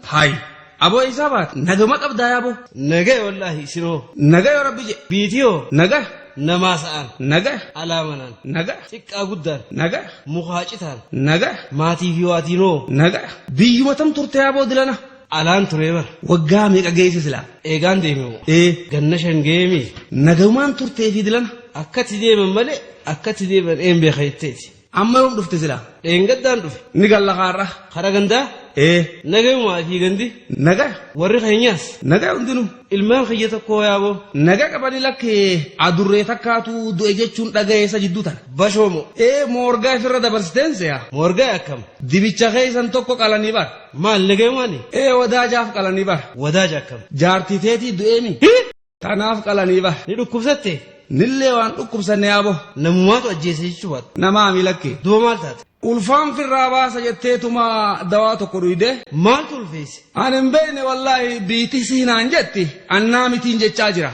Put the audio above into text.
هاي أبو إسابات نجمك أبدا يا أبو نجا والله شنو نجا يا ربي فيديو نجا نماسان نجا على منان نجا تك أقدر نجا مخاطتان نجا ماتي في واتينو نجا بيوم تم ترتي يا أبو دلنا ألان تريبر وقامي كجيس سلا إيجان ديمو إيه جنشن جيمي نجمان ترتي في دلنا أكتي ديمن ملء أكتي ديمن إم بخيتتي أما يوم دفت سلا إنقدر دف نقال لخارة خرجندا إيه نجا ما في جندي نجا وري خينياس نجا عندنا ilmaan khiyyata koo yaaboo naga qabani lakkee adurree takkaatu du'e jechuun dhagayeessa jidduu tana bashoomo moorgaa ifirra dabarsteen se'a moorgaa akkam dibicha keessan tokko qalanii bar maal nagee maani wadaajaaf qalanii bar wadaaja akkam jaartiteetii du'eemi tanaaf qalanii bar ni dhukkubsatte nillee waan dhukkubsanne yaaboo namummaatu ajjeese jechuu baata namaami lakkee duuba maal taate ulfaan firraa baasa jetteetuma dawaa tokko dhuyde maaltu ulfeesse ani hin beekne wallaahi biitii siinaan jetti annaa mitiin jechaa jira